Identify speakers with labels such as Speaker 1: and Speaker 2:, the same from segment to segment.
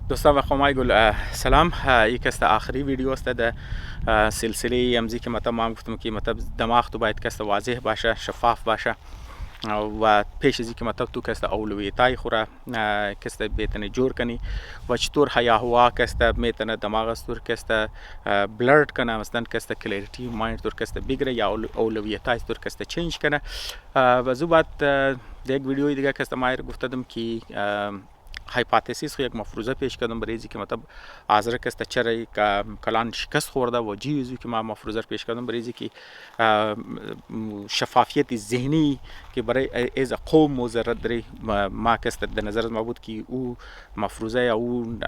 Speaker 1: دوستان و خواهمای گل سلام. یک است آخری ویدیو است در سلسله امزی که مطلب ما گفتم که مطلب دماغ تو باید کست واضح باشه، شفاف باشه و پیش از که مطلب تو کست اولویتای خوره کست بیتنه جور کنی و چطور هوا کست میتنه دماغ استور کست بلرد کنه، مثلا کست کلیریتی مایند طور کست بگیره یا اولویتای طور کست چینج کنه. و زو بعد یک ویدیوی دیگه کست ما گفتم که هایپوتزیس یک مفروضه پیش کردم برای اینکه مطلب حاضر کست چرا کلان شکست خورده و جیزی که ما مفروضه پیش کردم برای اینکه شفافیت ذهنی که برای از قوم مزرد داری ما کست در نظر ما بود که او مفروضه یا او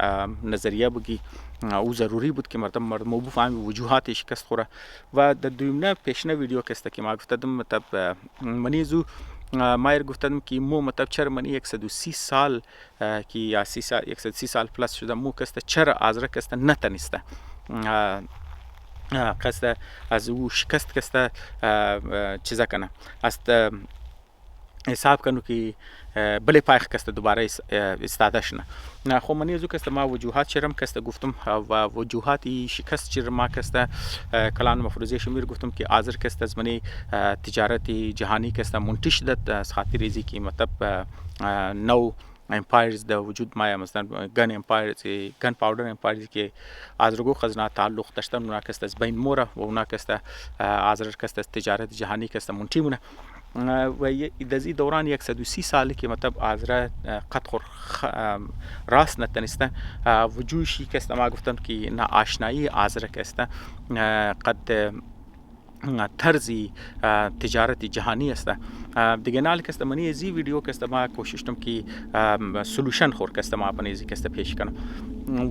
Speaker 1: نظریه بگی او ضروری بود که مردم بفهمن وجوهات شکست خوره. و در دویمنه پیشنه ویدیو کست که ما گفتم مطلب منیزو ما گفتم که مو مطلب چرا من 130 سال که یا 130 سال پلاس شده مو کست چرا حاضر کست نتنسته کست از او شکست کست چیزا کنه است حساب کنو که بله پایخ کست دوباره استادش نه خو منی زو کست ما وجوهات چرم کست گفتم و وجوهات شکست چر ما کست کلان مفروضه شمیر گفتم که حاضر کست از منی تجارت جهانی کست منتش دت از خاطر ریزی که مطلب نو امپایرز در وجود ما مثلا گن امپایرز گن پاودر امپایرز که از رگو خزانه تعلق داشتن اونا کست از بین موره و اونا کست حاضر کست از تجارت جهانی کست منتی مونه و دزی دوران 130 سالی که مطلب حاضر قد خور راست نتنسته وجوشی کست ما گفتم که نه آشنایی حاضر کست قد طرزی تجارت جهانی است دیگه نال کست منی ازی ویدیو کست ما کوششتم که سولوشن خور کست ما پنیزی کست پیش کنم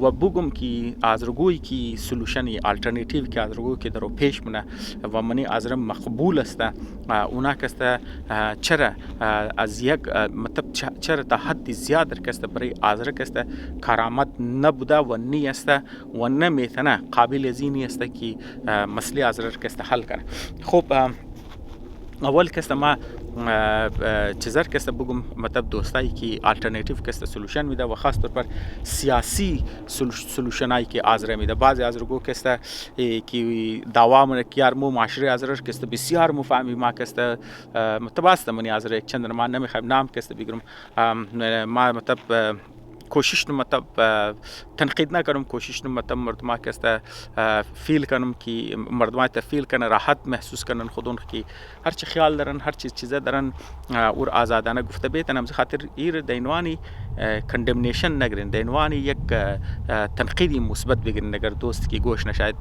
Speaker 1: و بگم که از رگوی که سولوشنی آلترناتیو که از رگوی که درو پیش مونه و منی از مقبول است اونا کست چرا از یک مطلب چرا تا حد زیاد کست برای از کست کرامت نبوده و نی است و نمیتونه قابل ازینی است که مسئله از کست حل کنه. خب اول کست ما چیزر کست بگم مطلب دوستایی که آلترناتیو کست سولوشن میده و خاص طور پر سیاسی سولوشنایی که آزره میده. بعضی از رگو کست که دعوا من کیار مو معاشره آزرش کست بسیار مفهمی ما کست مطلب است منی آزره یک چند ما نمیخوایم نام کست بگیرم ما مطلب کوشش مطلب تنقید نکنم، کوشش مطلب مردم کست فیل کنم که مردم فیل کنن راحت محسوس کنن خودون که هر چی خیال دارن هر چیز دارن اور آزادانه گفته بیتن هم خاطر ایر دینوانی کندمنیشن نگرین دینوانی یک تنقیدی مثبت بگیرن اگر دوست که گوش نشاید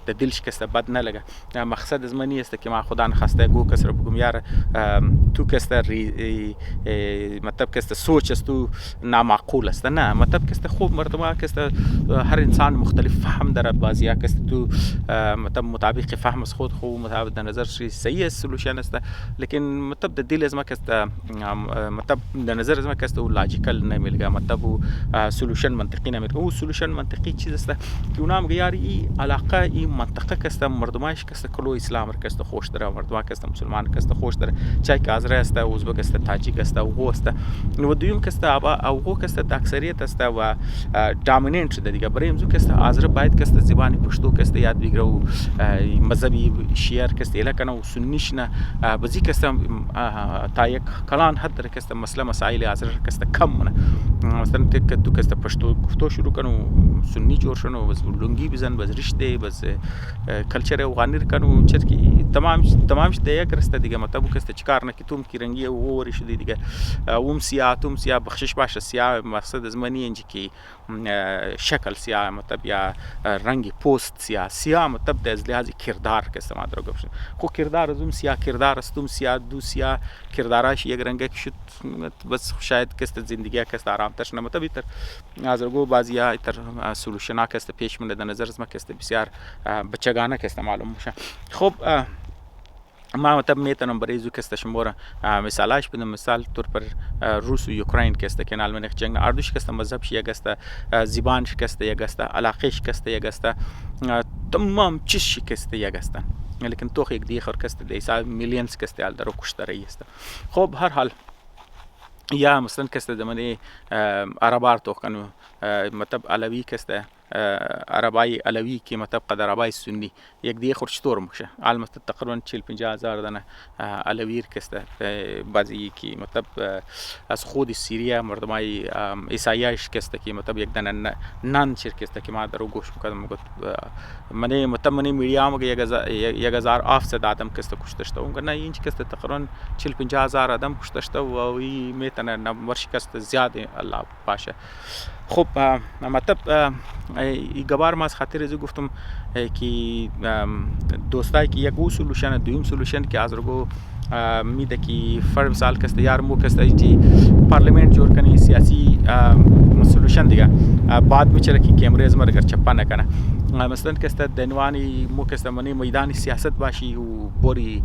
Speaker 1: در دلش کست بد نلگه. مقصد از منی است که ما خدا نخواسته گو کس رو بگم یار تو کست مطلب کست سوچ است تو نامعقول است نه مطلب کست خوب مردم کست هر انسان مختلف فهم داره بازی کست تو مطلب مطابق فهم از خود خوب مطابق در نظر صحیح سولوشن است لیکن مطلب در دل از ما کست مطلب در نظر از ما کست او لاجیکل نمیلگه مطلب او سولوشن منطقی نمیلگه. او سولوشن منطقی چیز است که اونام گیار ای علاقه ای منطقه کست مردمایش کست کلو اسلام کست خوش داره مردم کست مسلمان کست خوش داره چای کازره است ازبک است تاجیک است او است و دویم کست او کست اکثریت است و دامیننت ده دیگه برای امزو کست آزر باید کست زبانی پشتو کست یاد بگیره و مذهبی شیعه کست اله کنه و سنیش نه بزی کست تا یک کلان حد در کست مسئله مسائل آزر کست کم منه مثلا تو کست پشتو گفتو شروع کنه و سنی جور شنه و بس لنگی بزن بس رشته بس کلچر افغانی کنه و چت کی تمامش ده یک رسته دیگه مطلب کست چیکار نه که توم کی رنگی و ورش دیگه اوم سیا بخشش باشه سیا مقصد از منی انجی که شکل سیاه مطلب یا رنگ پوست سیاه مطلب از لحاظ کردار که استعمال رو گفتم خو کردار ازم سیاه کردار استم سیاه دو سیاه کرداراش یک رنگ شد بس شاید کست زندگی کست آرام ترش نمطلب تر از رگو بازی تر سولوشنا کست پیش من در نظر از ما کست بسیار بچگانه کست معلوم میشه. خب ما مطلب میتونم برای زو کست شماره مثالاش بدم. مثال طور پر روس و اوکراین کست که نال منخ جنگ اردوش کست مذهب یک است زبان شکست یک است علاقه شکست یک است تمام چیز شکست یک است لیکن تو یک دیگر کست دیسا میلیونز کست ال درو کشته است. خب هر حال یا مثلا کس دمنی عربار تو کنو مطلب علوی کس عربای علوی که مطلب قد عربای سنی یک دیگه خورش طور میشه البته تقریبا 40-50 هزار دانه علوی کس بعضی که مطلب از خود سوریه مردمای عیساییش کس که مطلب یک دانه نان شرکت که ما درو گوش میکردم گفت من مطلب من میدیا مگه 1700 آدم کس کشته شده اون نه اینج کس تقریبا 40-50 هزار آدم کشته شده و این میتونه نمرش کس زیاد الله باشه. خب مطلب گبار ما از خاطر از گفتم که دوستایی که یک سولوشن دویم سولوشن که از رگو میده که فرم سال کسته یار مو کسته چی پارلیمنت جور کنی سیاسی سولوشن دیگه بعد میچره که کیمره از مرگر چپا نکنه مثلا کسته دنوانی مو کسته منی میدان سیاست باشی و بوری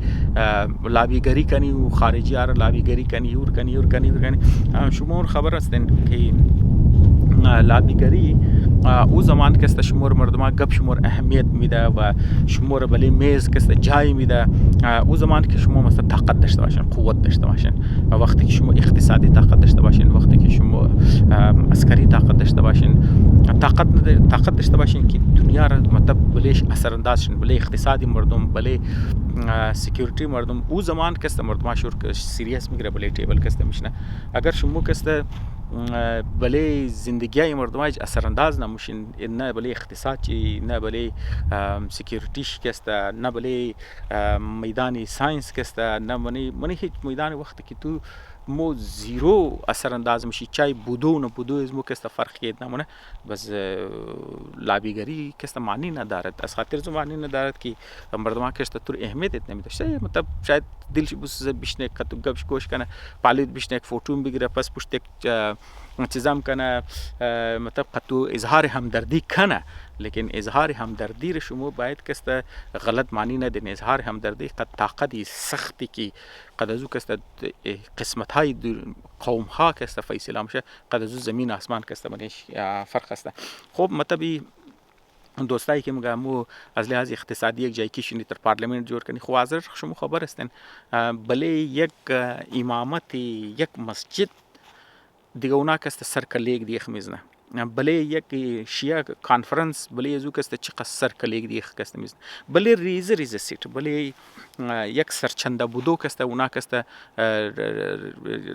Speaker 1: لابیگری کنی و خارجی ار لابیگری کنی اور کنی شما خبر هستین که لابیگری او زمان که شمار مردم گپ شمار اهمیت میده و شمار بله میز که جای میده او زمان که شما مثلا طاقت داشته باشین قوت داشته باشین وقتی که شما اقتصادی طاقت داشته باشین وقتی که شما عسکری طاقت داشته باشین طاقت داشته باشین که دنیا را مطلب بلش اثر انداز شین بله اقتصادی مردم بله سکیوریتی مردم او زمان که مردم شور سیریس میگیره بله ټیبل که میشنه اگر شما که بله زندگی مردم اثر انداز نموشین نه بله اقتصاد چی نه بله سکیوریتیش کسته نه بله میدان ساینس کسته نه منی هیچ میدان وقتی که تو مو زیرو اثر انداز میشی چای بودو نه بودو از مو کسته فرق کید نمونه بس لابیگری کسته معنی ندارد از خاطر زو معنی ندارد که مردم کسته طور اهمیت نمیده مطلب شاید دلش بس بشنه کتو گبش کوش کنه پالید بشنه فوتون بگیره پس پشت چیزام کنه مطلب قطو اظهار همدردی کنه لیکن اظهار همدردی شما باید کسته غلط معنی ندین اظهار همدردی قد طاقتی سختی که قد ازو کسته قسمت های قوم ها کسته فیصله میشه قد ازو زمین آسمان کسته منش فرق است. خب مطلبی دوستایی که مو از لحاظ اقتصادی یک جای کشونی در پارلمنت جور کنی خو حاضر شما خبر هستین بله یک امامت یک مسجد دیگه اونا کست سرکلیگ دیخ میزنه بله یک شیعه کانفرنس بله یزو کست چقدر سرکلیگ دیخ کست میزنه بله ریزه سیت بله یک سرچنده بودو کست اونا کست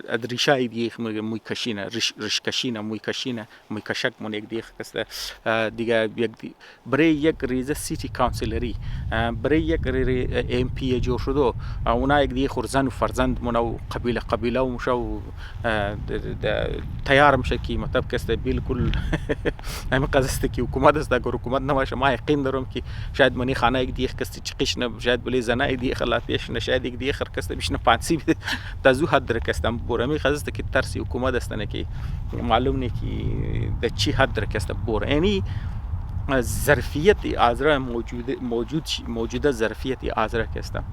Speaker 1: ادریشای دیخ موی کشینه رش کشینه موی کشک من یک دیخ کست دیگه یک برای یک ریزه سیتی کانسلری برای یک ام پی جور شده اونا یک دیخ زن و فرزند منو قبیله و مشو تیار میشه که مطلب کست بالکل همین قضیه که حکومت است اگر حکومت نباشه ما یقین دارم که شاید منی خانه یک دیگه کسی چقیش نه شاید بلی زنای دیگه خلافیش نه شاید یک دیگه کسی بشنه پانسی بده تازو حد درکستم برمی قضیه که ترسی حکومت است نه که معلوم نه که د چی حد درکسته بور یعنی ظرفیت آذر موجوده ظرفیت آذر کسته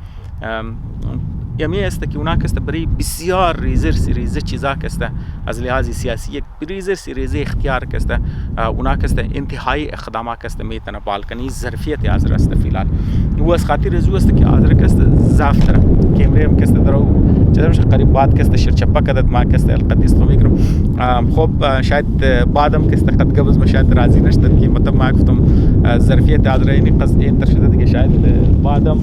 Speaker 1: یمی است که اونا کسته برای بسیار ریزه چیزا کسته از لحاظ سیاسی یک ریزه اختیار کسته اونا کسته انتهایی اقدامات کسته میتونه بالکنی ظرفیت آذر است فیلال و از خاطر از است که آذر کسته ضعف داره کیمره هم کسته درو چه قریب بعد کسته شرچپا کدت ما کسته القدیس تو میگم خب شاید بعدم کسته قد قبض مشاهد راضی نشد که مطلب ما گفتم ظرفیت آذر این قصد این ترشده دیگه شاید بعدم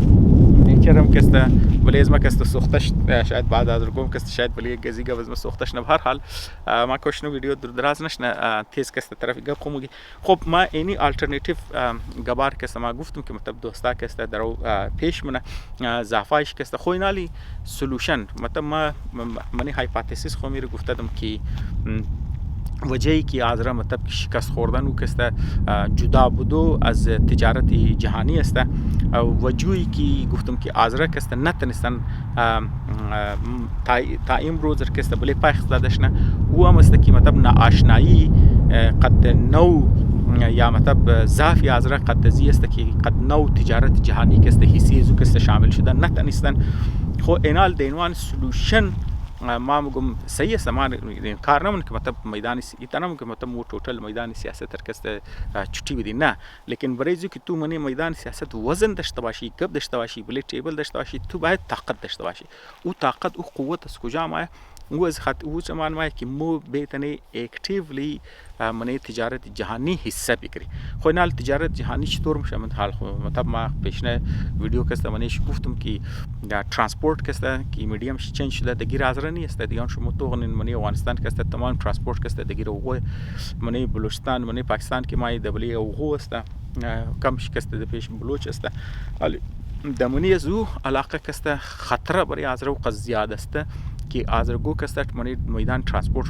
Speaker 1: نیچرم کسته ولی از ما کسته سوختش شاید بعد از رگوم کسته شاید ولی گزی گوز ما سوختش نه به هر حال ما کوشنو ویدیو دراز نشنه تیز کسته طرف گپ خموگی خب ما اینی آلترناتیو گبار کسته ما گفتم که مطلب دوستا کسته درو پیش منه زافایش کسته خو اینالی سولوشن مطلب ما منی هایپوتزیس خو میره گفتم که وجهی که آذر مطلب شکست خوردن و کسته جدا بودو از تجارت جهانی است وجهی که گفتم که آذر کسته نتونستن تا امروز کسته بله پایخ دادش نه او هم است که مطلب ناآشنایی قد نو یا مطلب ضعف آذر قد زی است که قد نو تجارت جهانی کسته حصی زو کسته شامل شدن نتونستن خو اینال دینوان سولوشن ما میگم صحیح است ما کار نمون که مطلب میدان ایتنم که مطلب مو ټوټل میدان سیاست ترکسته چټی ودی نه لیکن برای که تو منی میدان سیاست وزن داشته باشی گپ داشته باشی بلی ټیبل داشته باشی تو باید طاقت داشته باشی او طاقت او قوت از کجا ما او زمان ما که مو بیتنی اکتیولی من تجارت جهانی حصه بگیری. خب نال تجارت جهانی چطور میشه؟ من حال مطلب ما پیشنه ویدیو کسته منش گفتم که ترانسپورت کسته که میدیم چنج شده دگیر ازره نیست دیگه شما تو غنین منی افغانستان کسته تمام ترانسپورت کسته دگیر اوغو منی بلوچستان منی پاکستان که مای دبلی اوغو است کم شکسته د پیش بلوچ است دمونی زو علاقه کسته خطر برای ازره و قز زیاد است که آزرگو کسته منی میدان ترانسپورت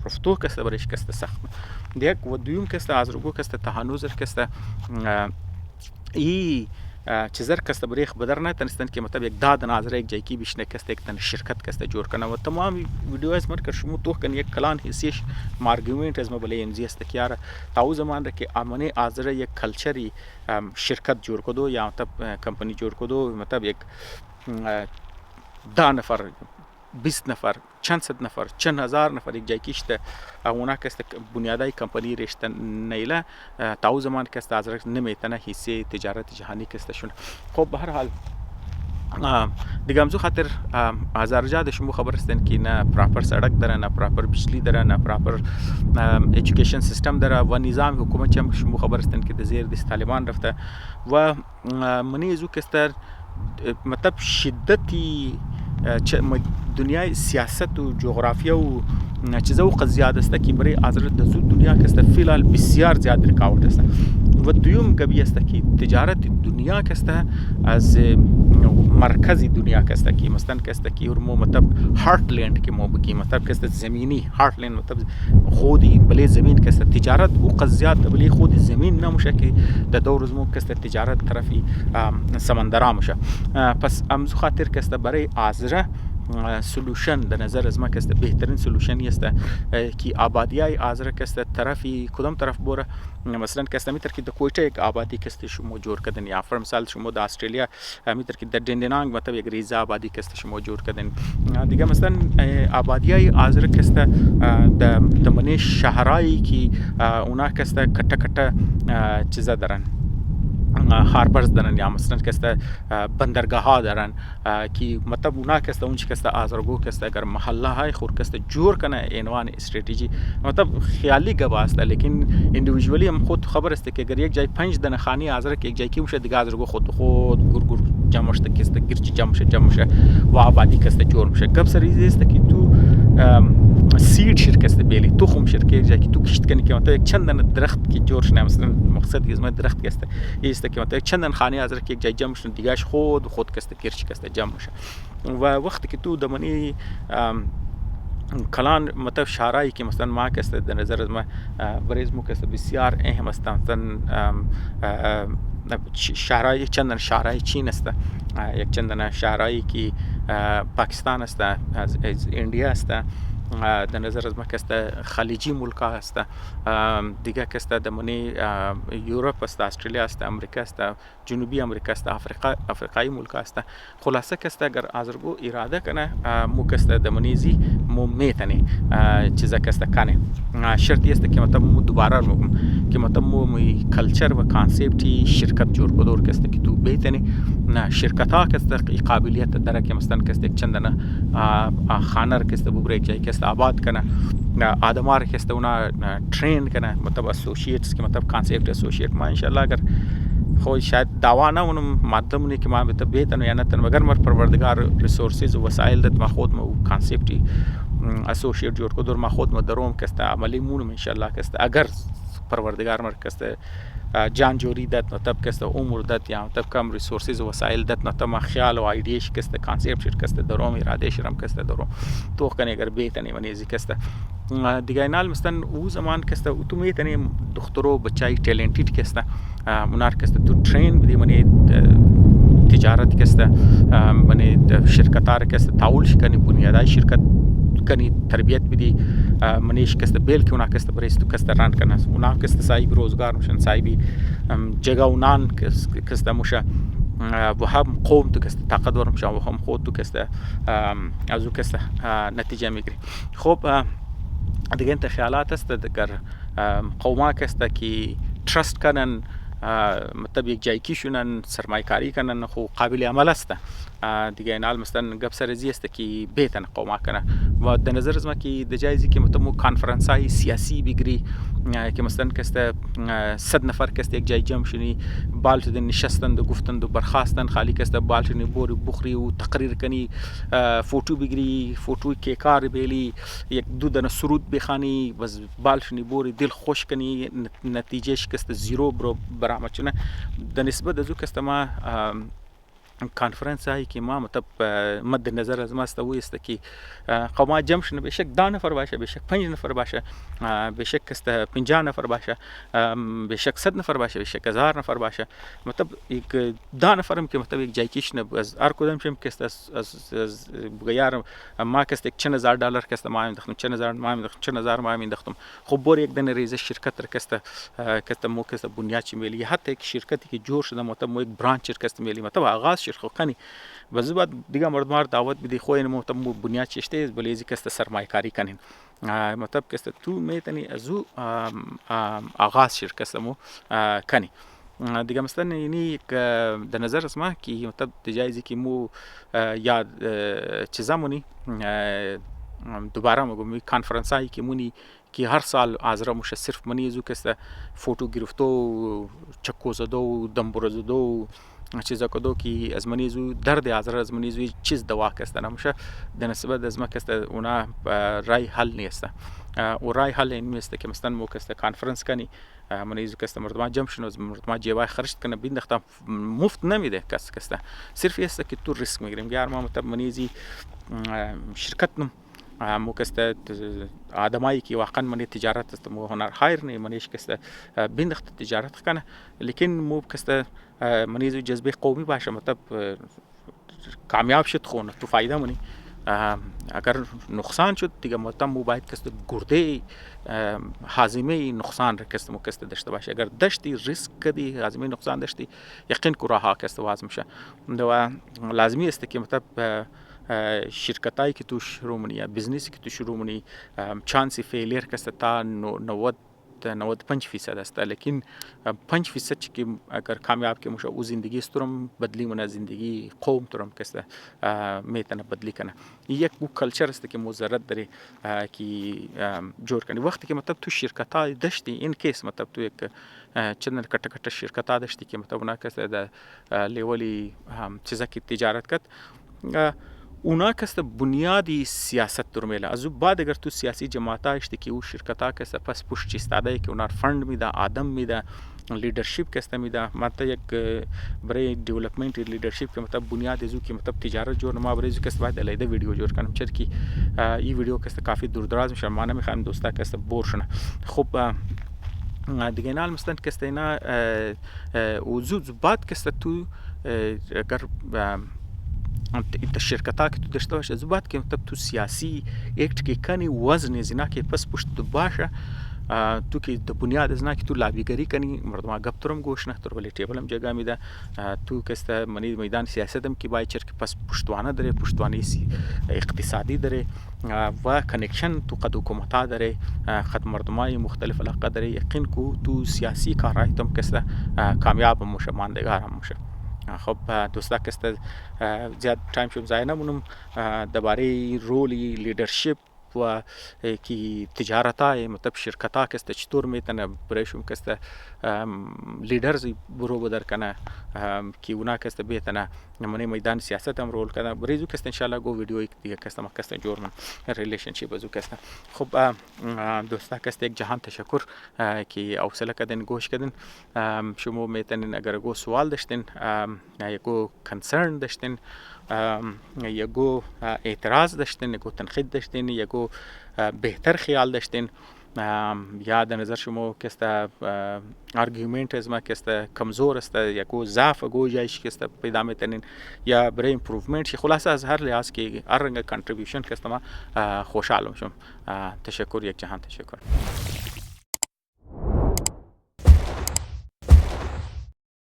Speaker 1: رفتو کسته برایش کسته سخت دیگ و دوم کسته آزرگو کسته تهانوزر کسته ای چیزر کسته برای خبر نه تنستن که مطلب یک داد ناظر یک جایکی بیشنه کسته یک تن شرکت کسته جور کنه و تمام ویدیو از من کرشمو تو کن یک کلان حسیش مارگومنت از مبلی امزی است که یار تاو زمان که امنه آزر یک کلچری شرکت جور کدو یا مطلب کمپانی جور کدو مطلب یک 10 نفر 20 نفر چند صد نفر چند هزار نفر یک جای کشته اونا کسته بنیادی کمپانی رشته نیله تاو زمان کسته از رکس نمیتونه حصه تجارت جهانی کسته شونه. خب به هر حال دیگه همزو خاطر هزارجا شما خبر هستین که نه پراپر سڑک داره نه پراپر بجلی داره نه پراپر ایژوکیشن سیستم داره و نظام حکومت هم شما خبر هستین که در زیر دست طالبان رفته و منی ازو کستر مطلب شدتی دنیای سیاست و جغرافیا و چیزا و قضیات است که برای آزار دزو دنیا کسته فیلال بسیار زیاد رکاوت است و دوم گبی است که تجارت دنیا کسته از مرکزی دنیا کسته که مثلا کسته که ورمو مطلب هارت لند که مو بگیم مطلب کسته زمینی هارت لند مطلب خودی بله زمین کسته تجارت و قضیات بله خودی زمین نموشه که در دو روز مو کسته تجارت طرفی سمندرا مشه پس امزو خاطر کسته برای آزره سولوشن در نظر از ما کسته بهترین سولوشنی است که آبادیای آزره کسته طرفی کدام طرف بوره مثلا کسته میتر که د کویته یک آبادی کسته شما جور کردن یا فر مثال شما د استرالیا میتر که در دندنانگ مطلب یک ریزه آبادی کسته شما جور کردن دیگه مثلا آبادیای آزره کسته د منی شهرایی که اونا کسته کټه کټه چیزا دارن هاربرز دارن یا مثلا کسته بندرگاه ها دارن که مطلب اونا کسته اونچه کسته آزرگو کسته اگر محله های خور کسته جور کنه عنوان استراتژی مطلب خیالی گبا است لیکن اندیویدوالی هم خود خبر است که اگر یک جای 5 دانه خانی آزر که یک جای کی میشه دیگه آزرگو خود گور جمع شده کسته گرچی جمع شه و آبادی کسته جور میشه گب سری است که تو سیড شرکت بیلی تخم شرکت جایی که تو کشت کنی که مطلب یک چند درخت که جور شنه مثلا مقصد از ما درخت کسته است که مطلب یک چند خانه از یک جای جمع شون دیگهش خود کسته کرچ کسته جمع میشه و وقتی که تو دمنی کلان مطلب شهرایی که مثلا ما کسته در نظر از ما بریز مو کسته بسیار اهم است مثلا شهرهای چندان شهرهای چین است یک چندان شهرهایی که پاکستان است از اندیا است در نظر از ما کسته خلیجی ملک است دیگه کسته دمنی یوروپ است استرالیا است امریکا است جنوبی امریکا است افریقایی ملک است خلاصه کسته اگر آزرگو اراده کنه مو کسته دمنیزی مو میتنی چیزا کسته کنه شرطی است که مطلب مو دوباره میگم که مطلب مو کلچر و کانسپتی شرکت جور کدور کسته که تو بیتنی نه شرکت ها کسته قابلیت داره که مثلا کسته چندانه خانر کسته ببره جای کسته آباد کنه آدمار کسته اونا ترین کنه مطلب اسوسییتس که مطلب کانسپت اسوسییت ما ان شاء الله اگر خو شاید دعوا نه اونم مادمونه که ما به بیتن یا نه تن مگر مر پروردگار ریسورسز و وسایل دت ما خود ما کانسپتی اسوسییت جور کدور ما خود ما دروم کسته عملی مونم ان شاء الله کسته اگر پروردگار مر کسته جان جوری دت مطلب کسته عمر دت یا مطلب کم ریسورسز و وسایل دت مطلب ما خیال و ایدیش کسته کانسپت کسته دروم اراده شرم کسته دروم تو کنه اگر بیتنی منیزی کسته دیگه نال مثلا او زمان کسته تو میتنی دخترو بچای ټیلنټډ کسته منار کسته تو ترین بدی منی تجارت کسته منی شرکتار کسته تاول شکنی بنیادی شرکت کنی تربیت بدی منیش کسته بیل که اونا کسته برای تو کسته ران کنه اونا کسته صاحب روزگار میشن صاحبی جگه اونان کسته موشه و هم قوم تو کسته طاقتور میشن و هم خود تو کسته از او کسته نتیجه میگیری. خب دیگه انت خیالات است اگر قوما کسته که ترست کنن مطلب یک جایکی شونن سرمایه کاری کنن خو قابل عمل است دیگه اینال مثلا گپ سرزی است که بیتن قوما کنه و در نظر از ما که در جایزی که مطلب کانفرانس های سیاسی بگیری که مثلا کسته 100 نفر کسته یک جای جمع شونی بال شدن نشستند و گفتند و برخاستند خالی کسته بال شونی بوری بخوری و تقریر کنی فوتو بگیری فوتو که کار بیلی یک دو دانه سرود بخوانی بس بال شونی بوری دل خوش کنی نتیجهش کسته زیرو برآمد شونه در نسبت از او کسته ما کانفرنس هایی که ما مطلب مد نظر از ما است او است که قوما جمع شونه بشک 10 نفر باشه بشک 5 نفر باشه بشک است 50 نفر باشه بشک 100 نفر باشه بشک 1000 نفر باشه مطلب یک 10 نفرم که مطلب یک جای کشنه از هر کدام شم که است از بگیار ما که است $10000 که است ما مینداختم 10000 ما مینداختم 10000 ما مینداختم خب بور یک دنه ریزه شرکت را که است مو که است بنیاد چی میلی حتی یک شرکتی که جور شده مطلب مو یک برانچ که است میلی مطلب آغاز شرخو کنی باز بعد دیگه مردم دعوت بدی خو این مطلب بنیاد چشته بلیزی که است سرمایه کاری کنین مطلب که است تو میتونی ازو آغاز شرکت مو کنی دیگه مثلا یعنی در نظر است ما که مطلب جایزی که مو یاد چیزامونی دوباره میگم کانفرانس هایی که مونی که هر سال آزرا موشه صرف منی ازو که فوتو گرفتو و چکو زدو و دنبور زدو و چیزا کدو که از منی ازو درد آزرا از منی ازو چیز دوا که نموشه در نسبت از ما که اونا رای حل نیست و رای حل این نیست که مثلا مو که کانفرنس کنی منی ازو که مردم جمع شون از مردم جیبای خرج کنه بیندختم مفت نمیده کس صرف است که تو ریسک میگیریم یار ما مطلب منی ازی شرکت نم مو که آدمایی که واقعا منی تجارت است مو هنر خیر نه منیش که بیندخت تجارت کنه لیکن مو که منی ازو جذبه قومی باشه مطلب کامیاب شد خونه تو فایده منی اگر نقصان شد دیگه مطلب مو باید که گرده هاضمه نقصان را که مو که داشته باشه اگر داشتی ریسک کدی هاضمه نقصان داشتی یقین کو راه که واز میشه و لازمی است که مطلب شرکتایی که تو شروع منی یا بزنسی که تو شروع منی چانسی فیلیر که تا 95% است لیکن 5% که اگر کامیاب که موشه او زندگی استرم بدلی من زندگی قوم ترم که میتونه بدلی کنه یک بو کلچر است که مزرد داره که جور کنی وقتی که مطلب تو شرکت های داشتی این کیس مطلب تو یک چند کټ شرکت ها داشتی که مطلب اونا که د لیولی چیزا که تجارت کرد اونا که بنیادی سیاست درمیله از بعد اگر تو سیاسی جماعت اشتی که او شرکت ها که پس پشت استاده که اونا فند میده آدم میده لیدرشپ که میده مطلب یک برای ډیولپمنت لیدرشپ که مطلب بنیاد ازو که مطلب تجارت جور ما برای ازو که باید علیده ویدیو جور کنم چرا که این ویدیو که کافی دور دراز میشه ما نمیخوام دوستا که بور شونه خب دیگه نال مثلا که اینا وجود بعد که تو اگر شرکت ها که تو داشته باشه از بعد که مطلب تو سیاسی اکت که کنی وزن زینا که پس پشت باشه تو که د بنیاد از نه که تو لابیگری کنی مردم گپ ترم گوش نه تر ولی ټیبل هم جگہ میده تو که منی میدان سیاست هم که باید چر که پس پشتوانه داره پشتوانه اقتصادی داره و کنکشن تو قد حکومت داره خد مردمای مختلف علاقه داره یقین کو تو سیاسی کارهای تم که کامیاب موشه ماندگار هم موشه خب دوستا که زیاد تایم شم ضایع نمونم درباره رولی لیدرشپ و کی تجارت های مطلب شرکت ها که چطور میتونه برایشون که لیدرز برو بدر کنه که اونا که بیتونه نمونه میدان سیاست هم رول کنه بریزو که ان شاء الله گو ویدیو دیگه که ما که جور من ریلیشنشیپ ازو که خب دوستا که یک جهان تشکر که حوصله کردن گوش کردن شما میتونین اگر گو سوال داشتین یا گو کنسرن داشتین یا گو اعتراض داشتین یا گو تنقید داشتین یا گو بهتر خیال داشتین یا در نظر شما که آرگومنت از ما که کمزور است یا گو ضعف گو جایش که پیدا میتونین یا برای امپروومنت خلاصه از هر لحاظ که هر رنگ کانتریبیوشن که ما خوشحال میشم تشکر یک جهان تشکر